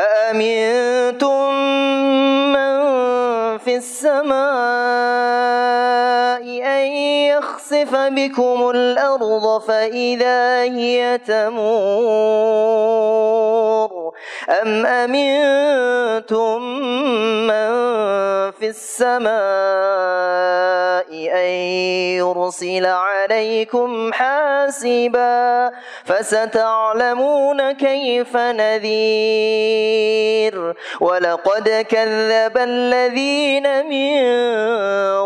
أأمنتم من في السماء أن يخسف بكم الأرض فإذا هي تمور أم أمنتم من في السماء أن يرسل عليكم حاسبا فستعلمون كيف نذير ولقد كذب الذين من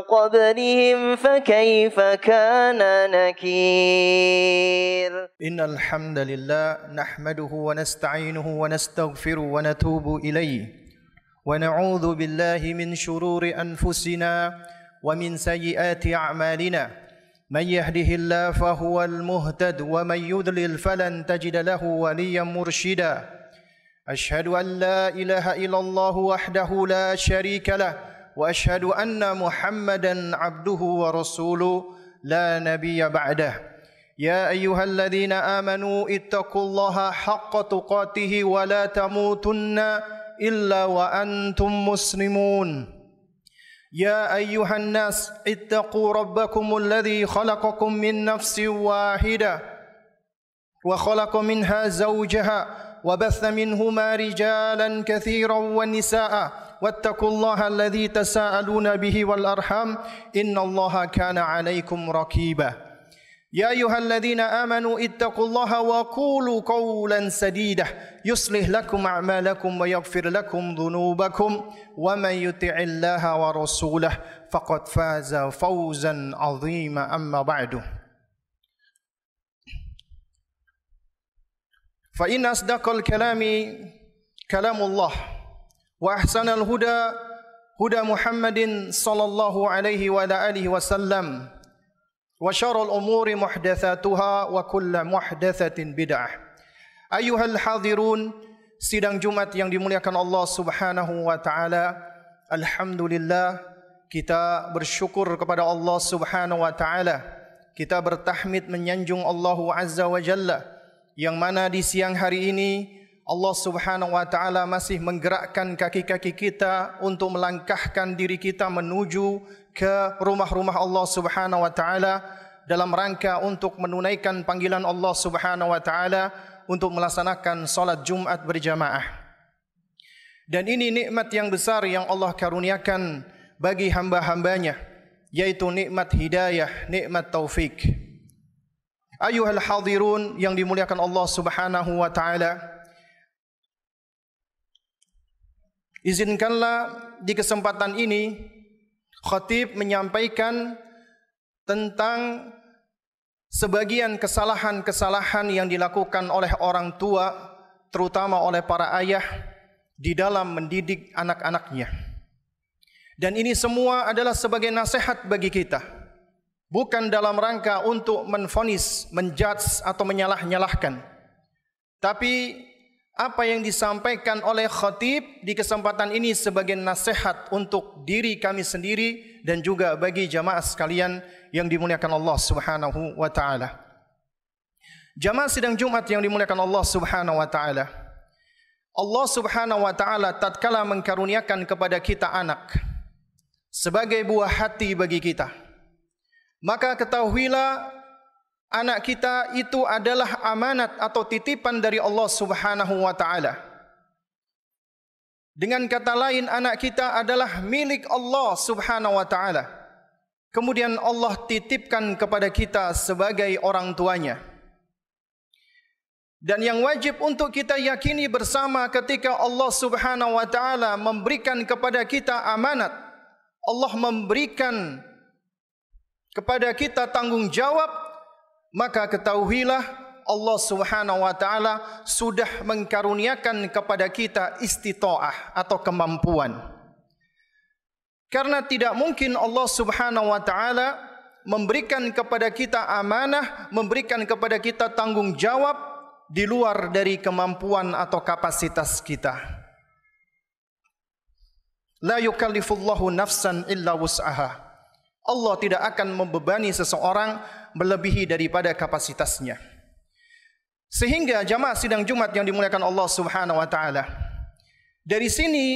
قبلهم فكيف كان نكير. إن الحمد لله نحمده ونستعينه ونستغفره ونتوب إليه ونعوذ بالله من شرور أنفسنا ومن سيئات أعمالنا من يهده الله فهو المهتد ومن يضلل فلن تجد له وليا مرشدا أشهد أن لا إله إلا الله وحده لا شريك له وأشهد أن محمدا عبده ورسوله لا نبي بعده يا أيها الذين آمنوا اتقوا الله حق تقاته ولا تموتن إلا وأنتم مسلمون يا أيها الناس اتقوا ربكم الذي خلقكم من نفس واحدة وخلق منها زوجها وبث منهما رجالا كثيرا ونساء واتقوا الله الذي تساءلون به والأرحام إن الله كان عليكم رقيبا يا أيها الذين آمنوا اتقوا الله وقولوا قولا سديدا يصلح لكم أعمالكم ويغفر لكم ذنوبكم ومن يطع الله ورسوله فقد فاز فوزا عظيما أما بعد فإن أصدق الكلام كلام الله وأحسن الهدى هدى محمد صلى الله عليه وعلى آله وسلم وشر الأمور محدثاتها وكل محدثة بدعة. Ayyuhal hadirun, sidang Jumat yang dimuliakan Allah Subhanahu wa taala. Alhamdulillah, kita bersyukur kepada Allah Subhanahu wa taala. Kita bertahmid menyanjung Allah Azza wa Jalla, yang mana di siang hari ini Allah Subhanahu wa taala masih menggerakkan kaki-kaki kita untuk melangkahkan diri kita menuju ke rumah-rumah Allah Subhanahu wa taala dalam rangka untuk menunaikan panggilan Allah Subhanahu wa taala untuk melaksanakan salat Jumat berjamaah. Dan ini nikmat yang besar yang Allah karuniakan bagi hamba-hambanya, yaitu nikmat hidayah, nikmat taufik. Ayyuhal hadirun yang dimuliakan Allah Subhanahu wa taala, izinkanlah di kesempatan ini khatib menyampaikan tentang sebagian kesalahan-kesalahan yang dilakukan oleh orang tua, terutama oleh para ayah di dalam mendidik anak-anaknya. Dan ini semua adalah sebagai nasihat bagi kita, bukan dalam rangka untuk menvonis, menjudge atau menyalah-nyalahkan. Tapi apa yang disampaikan oleh khatib di kesempatan ini sebagai nasihat untuk diri kami sendiri dan juga bagi jamaah sekalian yang dimuliakan Allah Subhanahu wa taala. Jamaah sidang Jumat yang dimuliakan Allah Subhanahu wa taala. Allah Subhanahu wa taala tatkala mengkaruniakan kepada kita anak sebagai buah hati bagi kita, maka ketahuilah anak kita itu adalah amanat atau titipan dari Allah Subhanahu wa taala. Dengan kata lain, anak kita adalah milik Allah Subhanahu wa taala. Kemudian Allah titipkan kepada kita sebagai orang tuanya. Dan yang wajib untuk kita yakini bersama ketika Allah Subhanahu wa taala memberikan kepada kita amanat, Allah memberikan kepada kita tanggung jawab, maka ketahuilah Allah Subhanahu wa taala sudah mengkaruniakan kepada kita istita'ah atau kemampuan. Karena tidak mungkin Allah Subhanahu wa taala memberikan kepada kita amanah, memberikan kepada kita tanggung jawab di luar dari kemampuan atau kapasitas kita. La yukallifullahu nafsan illa wus'aha. Allah tidak akan membebani seseorang melebihi daripada kapasitasnya. Sehingga jamaah sidang Jumat yang dimuliakan Allah Subhanahu wa taala, Dari sini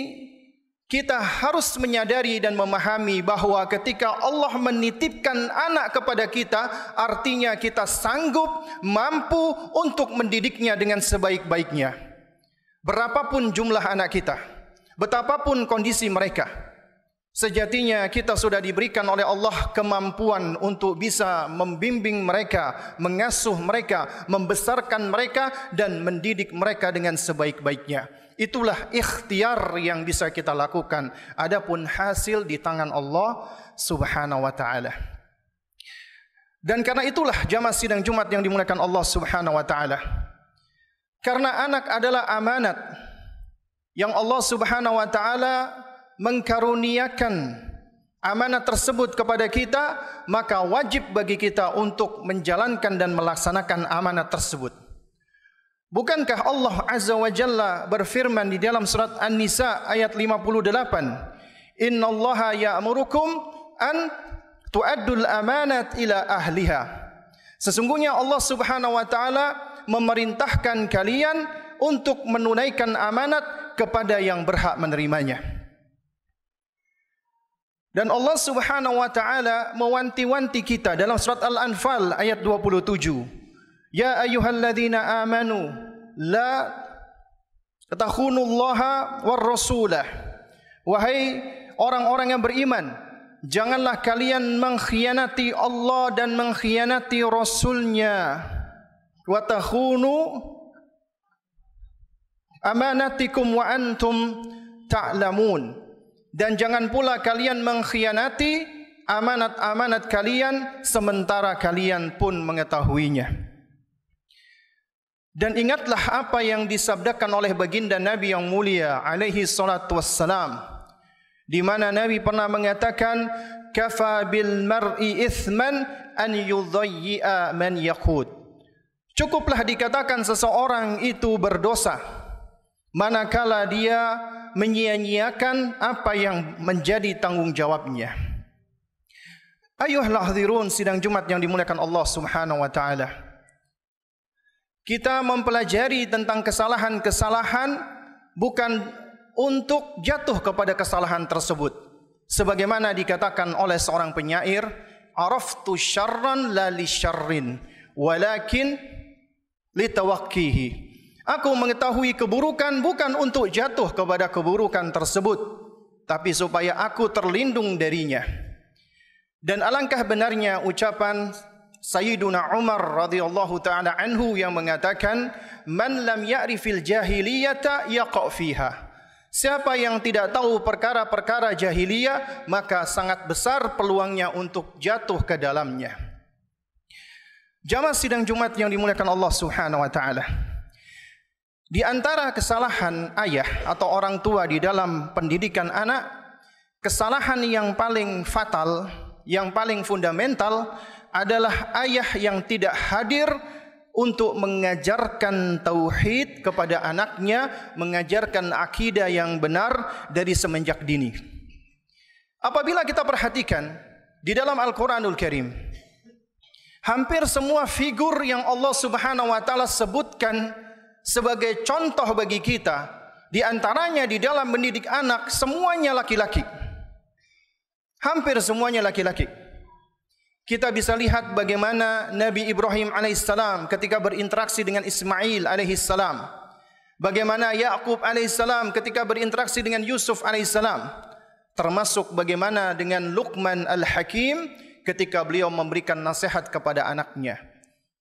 kita harus menyadari dan memahami bahwa ketika Allah menitipkan anak kepada kita, artinya kita sanggup, mampu untuk mendidiknya dengan sebaik-baiknya. Berapapun jumlah anak kita, betapapun kondisi mereka, sejatinya kita sudah diberikan oleh Allah kemampuan untuk bisa membimbing mereka, mengasuh mereka, membesarkan mereka dan mendidik mereka dengan sebaik-baiknya. Itulah ikhtiar yang bisa kita lakukan. Adapun hasil di tangan Allah Subhanahu wa taala. Dan karena itulah jamaah sidang Jumat yang dimuliakan Allah Subhanahu wa taala. Karena anak adalah amanat yang Allah Subhanahu wa taala mengkaruniakan amanat tersebut kepada kita, maka wajib bagi kita untuk menjalankan dan melaksanakan amanat tersebut. Bukankah Allah Azza wa Jalla berfirman di dalam surat An-Nisa ayat 58, Innallaha ya'murukum an tu'addul amanat ila ahliha. Sesungguhnya Allah Subhanahu wa taala memerintahkan kalian untuk menunaikan amanat kepada yang berhak menerimanya. Dan Allah Subhanahu wa taala mewanti-wanti kita dalam surat Al-Anfal ayat 27. Ya ayyuhalladzina amanu la takhunullaha war rasulah. Wahai orang-orang yang beriman, janganlah kalian mengkhianati Allah dan mengkhianati Rasulnya. Wa takhunu amanatikum wa antum ta'lamun. Dan jangan pula kalian mengkhianati amanat-amanat kalian sementara kalian pun mengetahuinya. Dan ingatlah apa yang disabdakan oleh baginda Nabi yang mulia alaihi salatu wassalam, di mana Nabi pernah mengatakan, kafa bil mar'i ithman an yudhayyi'a man yaqud. Cukuplah dikatakan seseorang itu berdosa manakala dia menyia-nyiakan apa yang menjadi tanggung jawabnya. Ayuhal hadirin sidang Jumat yang dimuliakan Allah Subhanahu wa taala. Kita mempelajari tentang kesalahan-kesalahan bukan untuk jatuh kepada kesalahan tersebut. Sebagaimana dikatakan oleh seorang penyair, araftu syarran la li syarrin walakin litawaqqihi. Aku mengetahui keburukan bukan untuk jatuh kepada keburukan tersebut, tapi supaya aku terlindung darinya. Dan alangkah benarnya ucapan Sayyiduna Umar radhiyallahu taala anhu yang mengatakan, man lam ya'rifil jahiliyata yaqa' fiha. Siapa yang tidak tahu perkara-perkara jahiliyah, maka sangat besar peluangnya untuk jatuh ke dalamnya. Jamaah sidang Jumat yang dimuliakan Allah Subhanahu wa taala. Di antara kesalahan ayah atau orang tua di dalam pendidikan anak, kesalahan yang paling fatal, yang paling fundamental adalah ayah yang tidak hadir untuk mengajarkan tauhid kepada anaknya, mengajarkan akidah yang benar dari semenjak dini. Apabila kita perhatikan di dalam Al-Quranul Karim, hampir semua figur yang Allah Subhanahu wa taala sebutkan sebagai contoh bagi kita, di antaranya di dalam mendidik anak, semuanya laki-laki. Hampir semuanya laki-laki. Kita bisa lihat bagaimana Nabi Ibrahim alaihissalam ketika berinteraksi dengan Ismail alaihissalam, bagaimana Yakub alaihissalam ketika berinteraksi dengan Yusuf alaihissalam, termasuk bagaimana dengan Luqman al-Hakim ketika beliau memberikan nasihat kepada anaknya.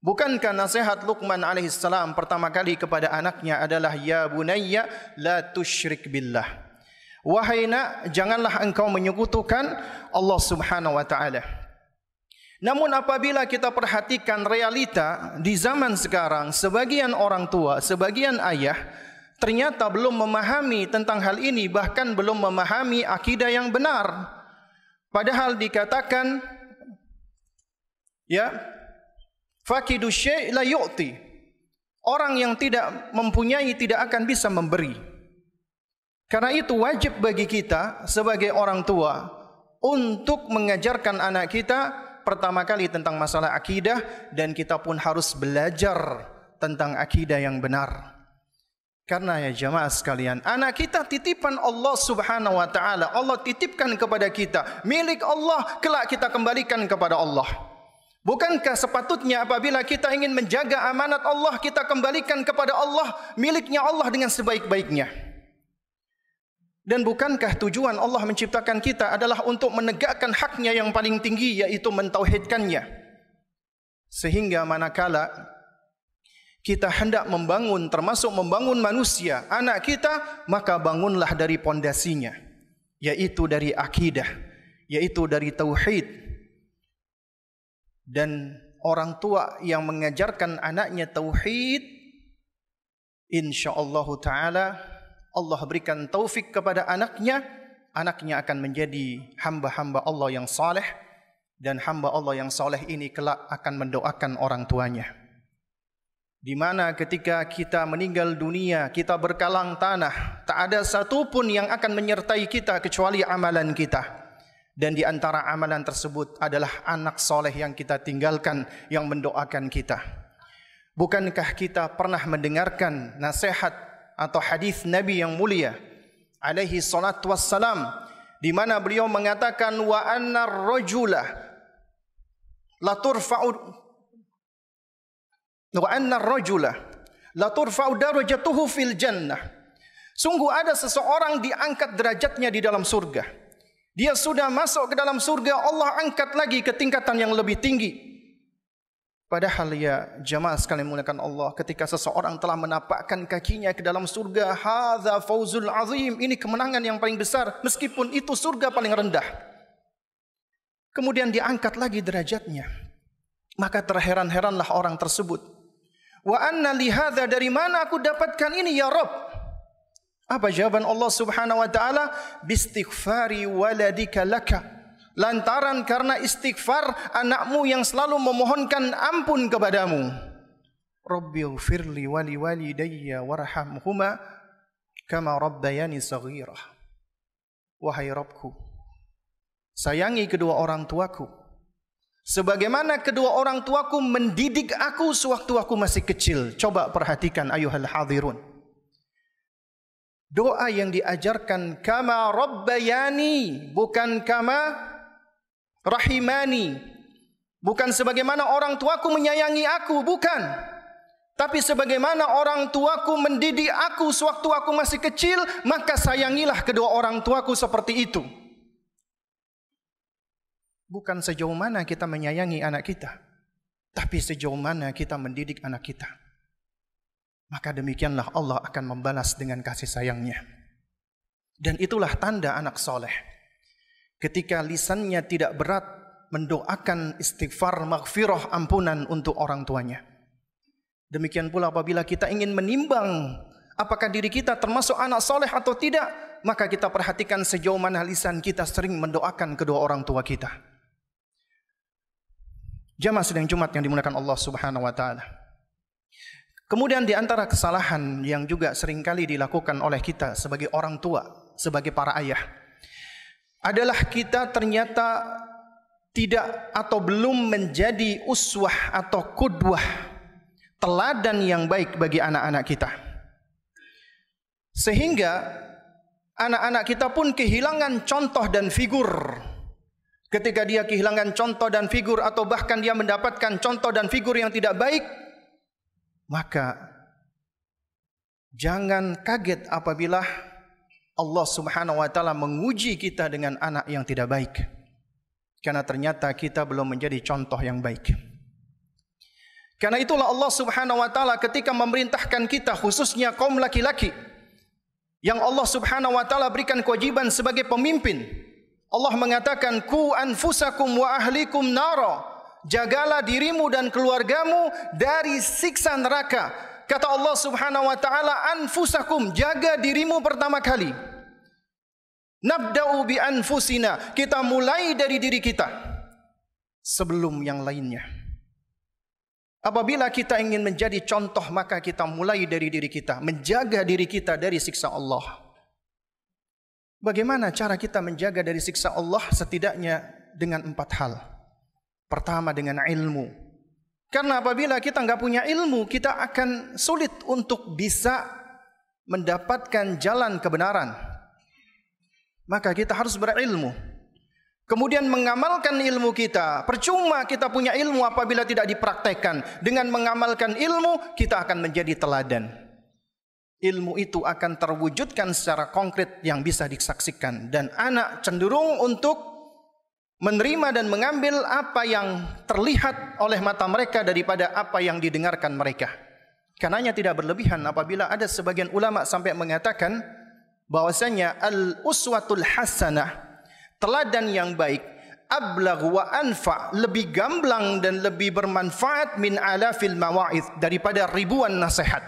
Bukankah nasihat Luqman alaihissalam pertama kali kepada anaknya adalah ya bunayya la tusyrik billah. Wahai nak, janganlah engkau menyekutukan Allah Subhanahu wa taala. Namun apabila kita perhatikan realita di zaman sekarang, sebagian orang tua, sebagian ayah ternyata belum memahami tentang hal ini, bahkan belum memahami akidah yang benar. Padahal dikatakan ya, faqidu syai' la yu'ti. Orang yang tidak mempunyai tidak akan bisa memberi. Karena itu wajib bagi kita sebagai orang tua untuk mengajarkan anak kita pertama kali tentang masalah akidah, dan kita pun harus belajar tentang akidah yang benar. Karena ya jamaah sekalian, anak kita titipan Allah Subhanahu wa taala. Allah titipkan kepada kita, milik Allah, kelak kita kembalikan kepada Allah. Bukankah sepatutnya apabila kita ingin menjaga amanat Allah, kita kembalikan kepada Allah, miliknya Allah dengan sebaik-baiknya? Dan bukankah tujuan Allah menciptakan kita adalah untuk menegakkan haknya yang paling tinggi, yaitu mentauhidkannya? Sehingga manakala kita hendak membangun, termasuk membangun manusia, anak kita, maka bangunlah dari pondasinya, yaitu dari akidah, yaitu dari tauhid. Dan orang tua yang mengajarkan anaknya tauhid, insyaallah ta'ala Allah berikan taufik kepada anaknya, anaknya akan menjadi hamba-hamba Allah yang saleh, dan hamba Allah yang saleh ini kelak akan mendoakan orang tuanya. Di mana ketika kita meninggal dunia, kita berkalang tanah, tak ada satupun yang akan menyertai kita kecuali amalan kita. Dan di antara amalan tersebut adalah anak soleh yang kita tinggalkan, yang mendoakan kita. Bukankah kita pernah mendengarkan nasihat atau hadis Nabi yang mulia alaihi salatu wassalam, di mana beliau mengatakan wa anna ar-rajula la turfa'u darajatuhu fil jannah. Sungguh ada seseorang diangkat derajatnya di dalam surga. Dia sudah masuk ke dalam surga, Allah angkat lagi ke tingkatan yang lebih tinggi. Padahal ya jamaah sekalian muliakan Allah, ketika seseorang telah menapakkan kakinya ke dalam surga, hadza fauzul azim, ini kemenangan yang paling besar, meskipun itu surga paling rendah. Kemudian diangkat lagi derajatnya, maka terheran-heranlah orang tersebut. Wa anna li hadza, dari mana aku dapatkan ini ya Rabb? Apa jawaban Allah Subhanahu wa taala? Bistighfari waladika laka. Lantaran karena istighfar anakmu yang selalu memohonkan ampun kepadamu. Rabbighfirli wa liwalidayya warhamhuma kama rabbayani shaghira. Wahai Rabbku, sayangi kedua orang tuaku sebagaimana kedua orang tuaku mendidik aku sewaktu aku masih kecil. Coba perhatikan ayuhal hadirun. Doa yang diajarkan kama rabbayani, bukan kama rahimani. Bukan sebagaimana orang tuaku menyayangi aku, bukan. Tapi sebagaimana orang tuaku mendidik aku sewaktu aku masih kecil, maka sayangilah kedua orang tuaku seperti itu. Bukan sejauh mana kita menyayangi anak kita, tapi sejauh mana kita mendidik anak kita. Maka demikianlah Allah akan membalas dengan kasih sayangnya. Dan itulah tanda anak soleh. Ketika lisannya tidak berat mendoakan istighfar, maghfirah, ampunan untuk orang tuanya. Demikian pula apabila kita ingin menimbang apakah diri kita termasuk anak soleh atau tidak, maka kita perhatikan sejauh mana lisan kita sering mendoakan kedua orang tua kita. Jamaah sidang Jumat yang dimuliakan Allah Subhanahu wa taala. Kemudian di antara kesalahan yang juga seringkali dilakukan oleh kita sebagai orang tua, sebagai para ayah, adalah kita ternyata tidak atau belum menjadi uswah atau qudwah, teladan yang baik bagi anak-anak kita. Sehingga anak-anak kita pun kehilangan contoh dan figur. Ketika dia kehilangan contoh dan figur, atau bahkan dia mendapatkan contoh dan figur yang tidak baik, maka jangan kaget apabila Allah Subhanahu wa taala menguji kita dengan anak yang tidak baik. Karena ternyata kita belum menjadi contoh yang baik. Karena itulah Allah Subhanahu wa taala ketika memerintahkan kita, khususnya kaum laki-laki, yang Allah Subhanahu wa taala berikan kewajiban sebagai pemimpin, Allah mengatakan ku anfusakum wa ahlikum nara, jagalah dirimu dan keluargamu dari siksa neraka. Kata Allah Subhanahu wa taala, anfusakum, jaga dirimu pertama kali. Nabda'u bi anfusina, kita mulai dari diri kita sebelum yang lainnya. Apabila kita ingin menjadi contoh, maka kita mulai dari diri kita, menjaga diri kita dari siksa Allah. Bagaimana cara kita menjaga dari siksa Allah? Setidaknya dengan 4 hal. Pertama, dengan ilmu. Karena apabila kita nggak punya ilmu, kita akan sulit untuk bisa mendapatkan jalan kebenaran, maka kita harus berilmu. Kemudian mengamalkan ilmu kita. Percuma kita punya ilmu apabila tidak dipraktekkan. Dengan mengamalkan ilmu, kita akan menjadi teladan. Ilmu itu akan terwujudkan secara konkret yang bisa disaksikan. Dan anak cenderung untuk menerima dan mengambil apa yang terlihat oleh mata mereka daripada apa yang didengarkan mereka. Karenanya tidak berlebihan apabila ada sebagian ulama sampai mengatakan bahwasanya al-uswatul hasanah, teladan yang baik, ablagh wa anfa, lebih gamblang dan lebih bermanfaat min alafil mawa'id, daripada ribuan nasihat.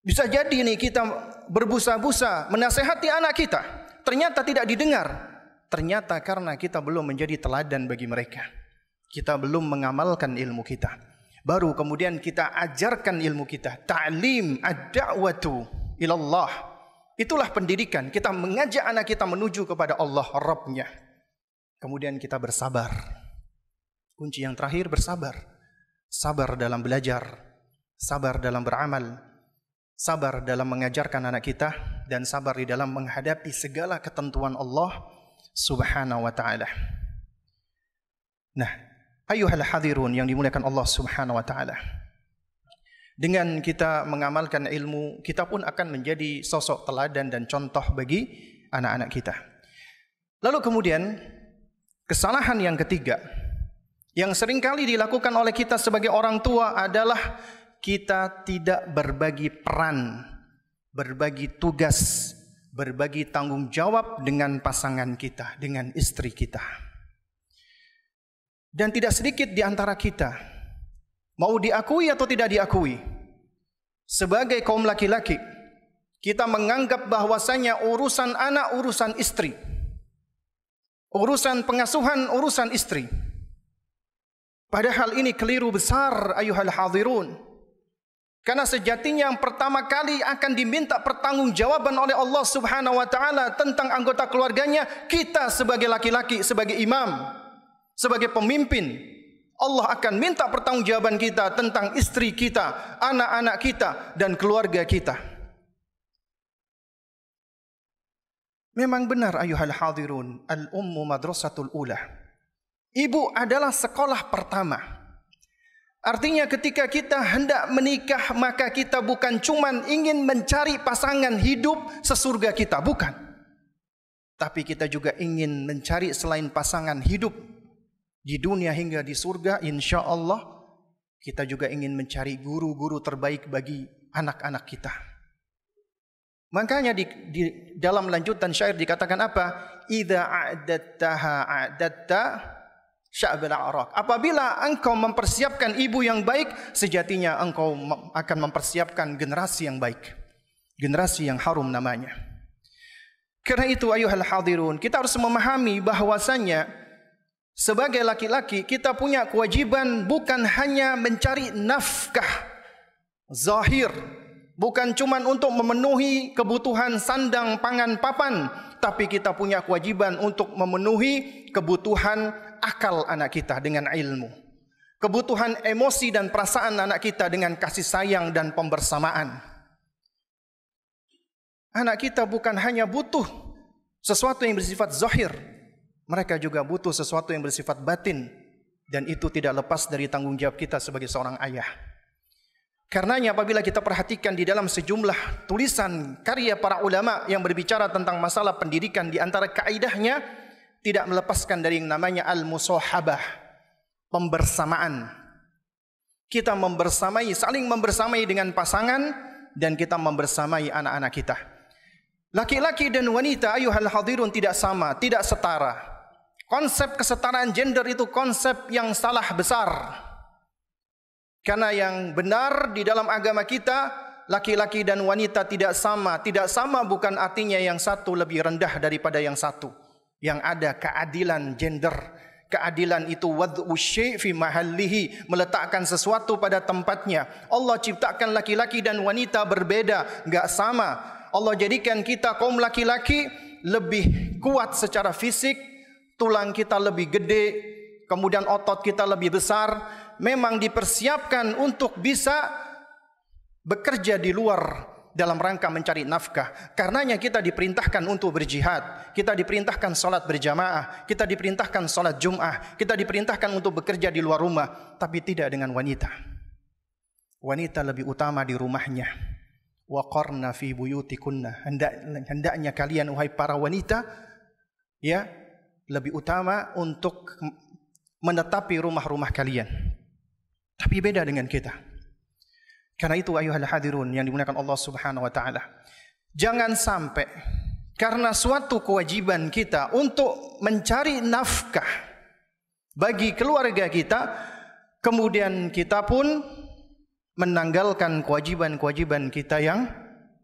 Bisa jadi nih kita berbusa-busa menasihati anak kita, ternyata tidak didengar. Ternyata karena kita belum menjadi teladan bagi mereka. Kita belum mengamalkan ilmu kita. Baru kemudian kita ajarkan ilmu kita. Ta'lim ad-da'watu ilallah. Itulah pendidikan. Kita mengajak anak kita menuju kepada Allah Rabbnya. Kemudian kita bersabar. Kunci yang terakhir bersabar. Sabar dalam belajar. Sabar dalam beramal. Sabar dalam mengajarkan anak kita. Dan sabar di dalam menghadapi segala ketentuan Allah Subhanahu wa ta'ala. Nah, ayuhal hadirun yang dimuliakan Allah Subhanahu wa ta'ala. Dengan kita mengamalkan ilmu, kita pun akan menjadi sosok teladan dan contoh bagi anak-anak kita. Lalu kemudian, kesalahan yang ketiga, yang seringkali dilakukan oleh kita sebagai orang tua adalah kita tidak berbagi peran, berbagi tugas, berbagi tanggung jawab dengan pasangan kita, dengan istri kita. Dan tidak sedikit di antara kita, mau diakui atau tidak diakui, sebagai kaum laki-laki, kita menganggap bahwasanya urusan anak, urusan istri. Urusan pengasuhan, urusan istri. Padahal ini keliru besar, ayuhal hadirun. Karena sejatinya yang pertama kali akan diminta pertanggungjawaban oleh Allah Subhanahu wa ta'ala tentang anggota keluarganya, kita sebagai laki-laki, sebagai imam, sebagai pemimpin. Allah akan minta pertanggungjawaban kita tentang istri kita, anak-anak kita, dan keluarga kita. Memang benar ayuhal hadirun, al-ummu madrasatul ula. Ibu adalah sekolah pertama. Artinya ketika kita hendak menikah, maka kita bukan cuman ingin mencari pasangan hidup sesurga kita, bukan. Tapi kita juga ingin mencari selain pasangan hidup di dunia hingga di surga, insya Allah. Kita juga ingin mencari guru-guru terbaik bagi anak-anak kita. Makanya di dalam lanjutan syair dikatakan apa? Idza a'dattaha a'datta sya'bil a'raq. Apabila engkau mempersiapkan ibu yang baik, sejatinya engkau akan mempersiapkan generasi yang baik. Generasi yang harum namanya. Karena itu ayuhal hadirun, kita harus memahami bahwasanya sebagai laki-laki kita punya kewajiban bukan hanya mencari nafkah zahir, bukan cuma untuk memenuhi kebutuhan sandang, pangan, papan, tapi kita punya kewajiban untuk memenuhi kebutuhan akal anak kita dengan ilmu, kebutuhan emosi dan perasaan anak kita dengan kasih sayang dan pembersamaan. Anak kita bukan hanya butuh sesuatu yang bersifat zahir, mereka juga butuh sesuatu yang bersifat batin, dan itu tidak lepas dari tanggung jawab kita sebagai seorang ayah. Karenanya apabila kita perhatikan di dalam sejumlah tulisan karya para ulama yang berbicara tentang masalah pendidikan, di antara kaidahnya tidak melepaskan dari yang namanya al-musahabah, pembersamaan. Kita membersamai, saling membersamai dengan pasangan, dan kita membersamai anak-anak kita. Laki-laki dan wanita ayuhal hadirun tidak sama, tidak setara. Konsep kesetaraan gender itu konsep yang salah besar. Karena yang benar di dalam agama kita, laki-laki dan wanita tidak sama. Tidak sama bukan artinya yang satu lebih rendah daripada yang satu. Yang ada keadilan gender. Keadilan itu wad'u syai' fi mahallihi, meletakkan sesuatu pada tempatnya. Allah ciptakan laki-laki dan wanita berbeda, enggak sama. Allah jadikan kita kaum laki-laki lebih kuat secara fisik, tulang kita lebih gede, kemudian otot kita lebih besar. Memang dipersiapkan untuk bisa bekerja di luar dalam rangka mencari nafkah. Karenanya kita diperintahkan untuk berjihad, kita diperintahkan salat berjamaah, kita diperintahkan salat Jum'ah, kita diperintahkan untuk bekerja di luar rumah, tapi tidak dengan wanita. Wanita lebih utama di rumahnya. Waqarna fi buyutikunna. Hendaknya kalian wahai para wanita ya lebih utama untuk menetapi rumah-rumah kalian. Tapi beda dengan kita. Karena itu ayuhal hadirun yang dimuliakan Allah Subhanahu wa taala, jangan sampai karena suatu kewajiban kita untuk mencari nafkah bagi keluarga kita, kemudian kita pun menanggalkan kewajiban-kewajiban kita yang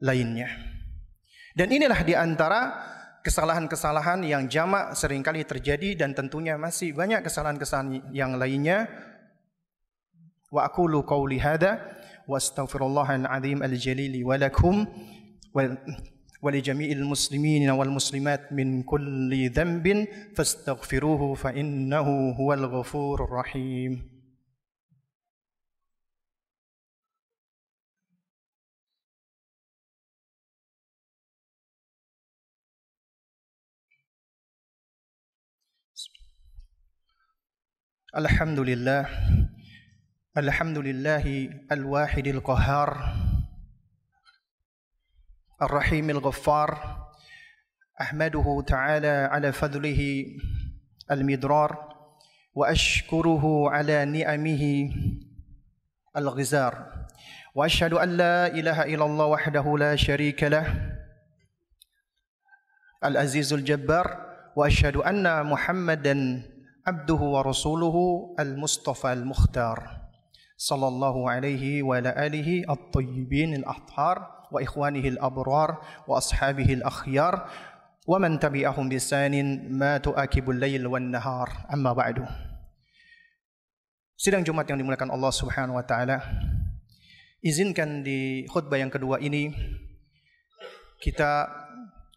lainnya. Dan inilah di antara kesalahan-kesalahan yang jamak seringkali terjadi, dan tentunya masih banyak kesalahan-kesalahan yang lainnya. Wa aqulu qawli hadza wa astaghfirullahal azim al-jalil wa lakum wa li jami'il muslimin wal muslimat min kulli dhanbin fastaghfiruhu fa innahu huwal ghafurur rahim. Alhamdulillah, alhamdulillahi al-wahidil qahhar, ar-rahimil ghaffar, ahmaduhu ta'ala ala fadlihi al-midrar, wa ashkuruhu ala ni'amihi al-ghizar, wa ashhadu an la ilaha illallah wahdahu la sharika lah, al-azizul jabbar, wa ashhadu anna Muhammadan abduhu wa rasuluhu al-mustafa al-mukhtar sallallahu alaihi wa ala alihi at-tayyibin al-athhar wa ikhwanihi al-abrar wa ashabihi al-akhyar wa man tabi'ahum bisanin ma tu'akibul layl wan nahar, amma ba'du. Sidang Jumat yang dimuliakan Allah Subhanahu wa taala, izinkan di khutbah yang kedua ini kita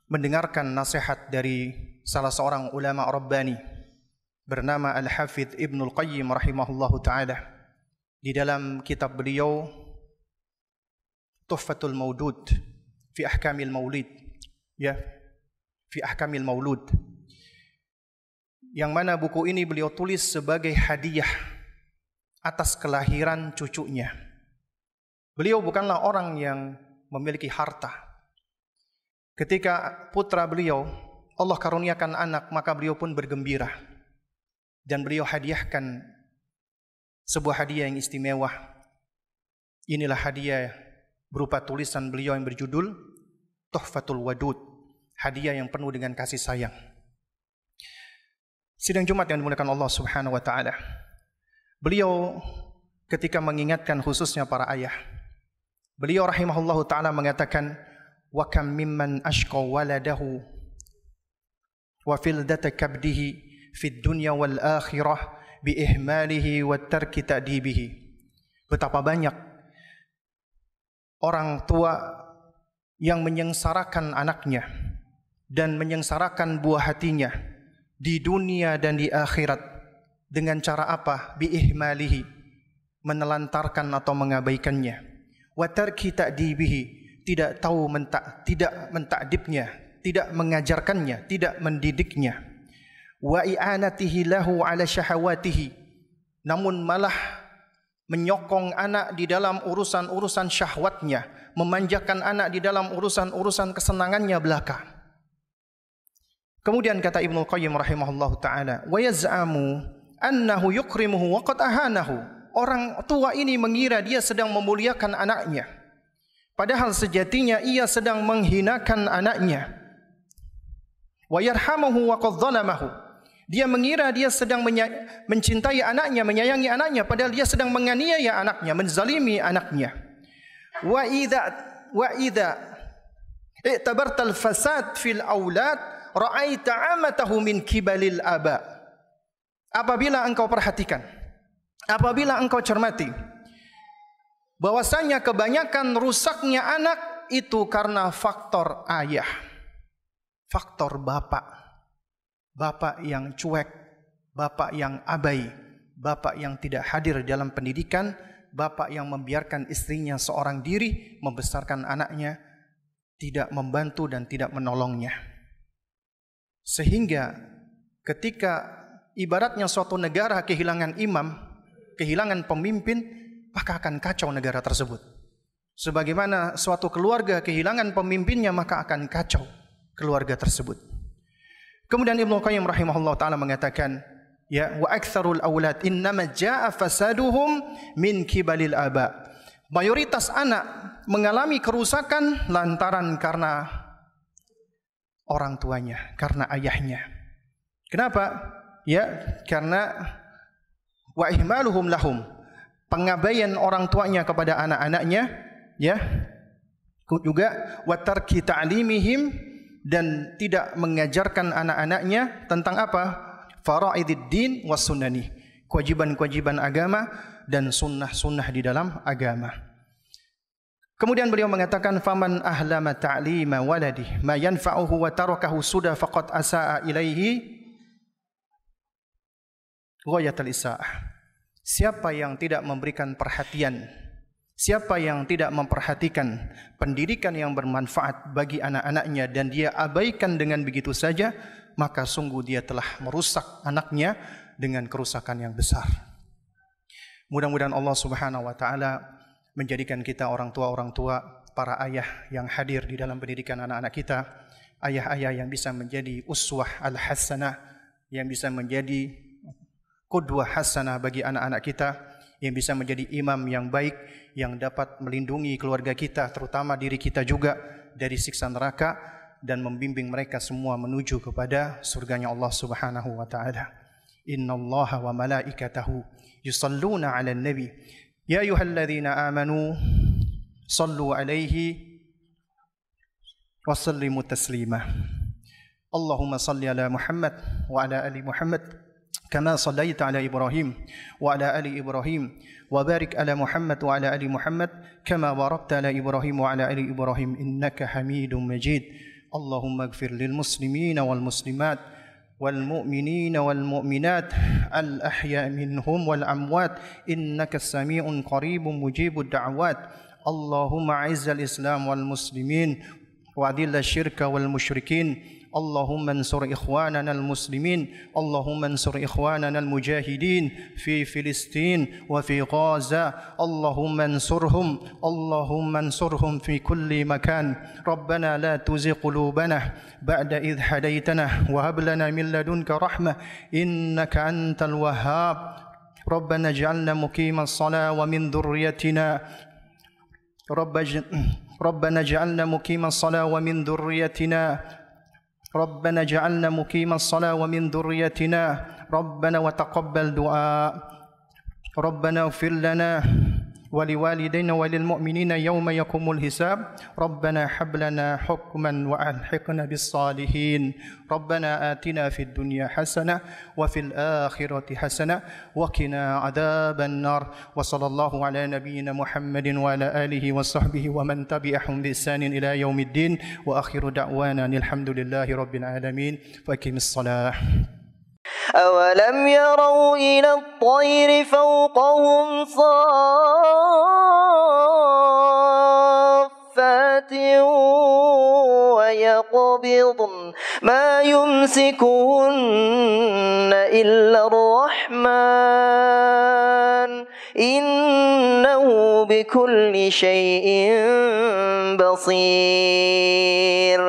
mendengarkan nasihat dari salah seorang ulama rabbani bernama Al-Hafidh Ibnul Qayyim rahimahullahu ta'ala. Di dalam kitab beliau Tuhfatul Maudud fi Ahkamil Maulid, ya, fi Ahkamil Maulud, yang mana buku ini beliau tulis sebagai hadiah atas kelahiran cucunya. Beliau bukanlah orang yang memiliki harta. Ketika putra beliau Allah karuniakan anak, maka beliau pun bergembira. Dan beliau hadiahkan sebuah hadiah yang istimewa. Inilah hadiah berupa tulisan beliau yang berjudul Tuhfatul Wadud, hadiah yang penuh dengan kasih sayang. Sidang Jumat yang dimuliakan Allah Subhanahu wa taala, beliau ketika mengingatkan khususnya para ayah, beliau rahimahullahu taala mengatakan, wa kam mimman ashqa waladahu wa fildata kabdihi fid dunya wal akhirah bi ihmalihi wa tarki ta'dibihi. Betapa banyak orang tua yang menyengsarakan anaknya dan menyengsarakan buah hatinya di dunia dan di akhirat. Dengan cara apa? Bi ihmalihi, menelantarkan atau mengabaikannya. Wa tarki ta'dibihi, tidak tahu tidak mentakdibnya, tidak mengajarkannya, tidak mendidiknya. Wa i'anatihi lahu ala syahawatihi, namun malah menyokong anak di dalam urusan-urusan syahwatnya, memanjakan anak di dalam urusan-urusan kesenangannya belaka. Kemudian kata Ibnu Qayyim rahimahullahu taala, wa yaz'amu annahu yukrimuhu wa qad ahanahu. Orang tua ini mengira dia sedang memuliakan anaknya, padahal sejatinya ia sedang menghinakan anaknya. Wa yarhamuhu wa qad zalamahu. Dia mengira dia sedang mencintai anaknya, menyayangi anaknya, padahal dia sedang menganiaya anaknya, menzalimi anaknya. Wa idza i'tabarta al-fasad fil aulad ra'aita amatahu min kibalil aba. Apabila engkau perhatikan, apabila engkau cermati, bahwasanya kebanyakan rusaknya anak itu karena faktor ayah, faktor bapak. Bapak yang cuek, bapak yang abai, bapak yang tidak hadir dalam pendidikan, bapak yang membiarkan istrinya seorang diri membesarkan anaknya, tidak membantu dan tidak menolongnya. Sehingga ketika ibaratnya suatu negara kehilangan imam, kehilangan pemimpin, maka akan kacau negara tersebut. Sebagaimana suatu keluarga kehilangan pemimpinnya, maka akan kacau keluarga tersebut. Kemudian Ibnu Qayyim rahimahullah ta'ala mengatakan, ya, wa aktsarul aulad innama jaa fasaduhum min kibalil aba. Mayoritas anak mengalami kerusakan lantaran karena orang tuanya, karena ayahnya. Kenapa? Ya, karena wa ihmaluhum lahum, pengabaian orang tuanya kepada anak-anaknya, ya. Juga wa tarki ta'limihim, dan tidak mengajarkan anak-anaknya tentang apa? Faraididdin was sunnani, kewajiban-kewajiban agama dan sunnah-sunnah di dalam agama. Kemudian beliau mengatakan, faman ahlama ta'lima waladi ma yanfa'uhu wa tarakahu suda faqad asaa ilaihi ghayatul isaah. Siapa yang tidak memberikan perhatian, siapa yang tidak memperhatikan pendidikan yang bermanfaat bagi anak-anaknya dan dia abaikan dengan begitu saja, maka sungguh dia telah merusak anaknya dengan kerusakan yang besar. Mudah-mudahan Allah Subhanahu wa taala menjadikan kita orang tua, para ayah yang hadir di dalam pendidikan anak-anak kita, ayah-ayah yang bisa menjadi uswah al-hasanah, yang bisa menjadi qudwah hasanah bagi anak-anak kita, yang bisa menjadi imam yang baik, yang dapat melindungi keluarga kita, terutama diri kita juga dari siksa neraka, dan membimbing mereka semua menuju kepada surganya Allah Subhanahu wa taala. Innallaha wa malaikatahu yusalluna 'alan nabi ya ayyuhalladzina amanu sallu 'alaihi wa sallimu taslima. Allahumma salli ala Muhammad wa ala ali Muhammad كما صليت على إبراهيم وعلى آل إبراهيم وبارك على محمد وعلى آل محمد كما باركت على إبراهيم وعلى آل إبراهيم إنك حميد مجيد. اللهم اغفر للمسلمين والمسلمات والمؤمنين والمؤمنات الأحياء منهم والأموات إنك السميع قريب مجيب الدعوات. اللهم أعز الإسلام والمسلمين وأذل الشرك والمشركين. اللهم انصر إخواننا المسلمين، اللهم انصر إخواننا المجاهدين في فلسطين وفي غزة، اللهم انصرهم في كل مكان. ربنا لا تزغ قلوبنا بعد إذ هديتنا وهب لنا من لدنك رحمة إنك أنت الوهاب. ربنا اجعلنا مقيم الصلاة ومن ذريتنا ربنا اجعلنا مقيم الصلاة ومن ذريتنا ربنا اجعلنا مقيم الصلاة ومن ذريتنا ربنا وتقبل دعاء. ربنا اغفر لنا ولوالدينا وللمؤمنين يوم يقوم الحساب. ربنا هب لنا حكما وألحقنا بالصالحين. ربنا آتنا في الدنيا حسنة وفي الآخرة حسنة وقنا عذاب النار. وصلى الله على نبينا محمد وعلى آله وصحبه ومن تبعهم بإحسان إلى يوم الدين. وآخر دعوانا الحمد لله رب العالمين. فأقم الصلاة. أولم يروا إلى الطير فوقهم صافات ويقبضن ما يمسكهن إلا الرحمن إنه بكل شيء بصير.